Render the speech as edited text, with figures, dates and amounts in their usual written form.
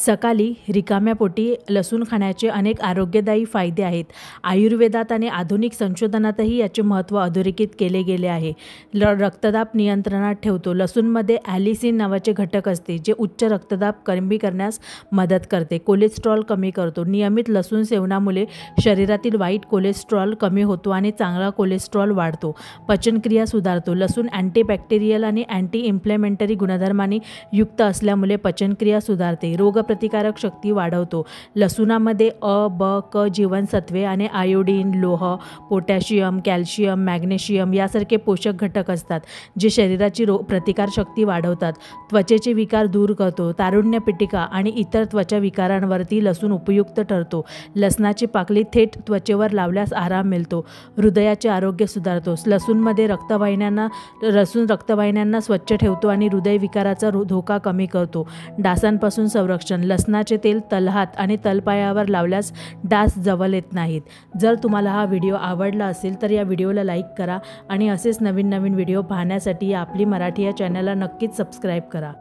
सकाळी रिकाम्या पोटी लसूण खाण्याचे अनेक आरोग्यदायी फायदे आहेत. आयुर्वेदात आणि आधुनिक संशोधनातही याचे महत्त्व अधोरेखित केले गेले आहे. रक्तदाब नियंत्रणात ठेवतो. लसूणमध्ये ॲलिसिन नावाचे घटक असते, जे उच्च रक्तदाब कमी करण्यास मदत करते. कोलेस्ट्रॉल कमी करतो. नियमित लसूण सेवनामुळे शरीरातील वाईट कोलेस्ट्रॉल कमी होतो आणि चांगला कोलेस्ट्रॉल वाढतो. पचनक्रिया सुधारतो. लसूण अँटीबॅक्टेरियल आणि अँटी इन्फ्लेमेटरी गुणधर्मांनी युक्त असल्यामुळे पचनक्रिया सुधारते. रोगप्रतिकारक शक्ती वाढवतो. लसूणामध्ये अ, ब, क जीवनसत्वे आणि आयोडीन, लोह, पोटॅशियम, कॅल्शियम, मॅग्नेशियम यासारखे पोषक घटक असतात, जे शरीराची प्रतिकारशक्ती वाढवतात. त्वचेचे विकार दूर करतो. तारुण्य पिटिका आणि इतर त्वचा विकारांवरती लसूण उपयुक्त ठरतो. लसणाची पाकळी थेट त्वचेवर लावल्यास आराम मिळतो. हृदयाचे आरोग्य सुधारतो. लसूण रक्तवाहिन्यांना स्वच्छ ठेवतो आणि हृदयविकाराचा धोका कमी करतो. डासांपासून संरक्षण. लसणाचे तेल तलहात आणि तलपायावर लावल्यास डास जवळ येत नाहीत. जर तुम्हाला हा व्हिडिओ आवडला असेल तर या व्हिडिओला लाईक करा आणि असेच नवीन व्हिडिओ पाहण्यासाठी आपली मराठी या चॅनलला नक्कीच सबस्क्राईब करा.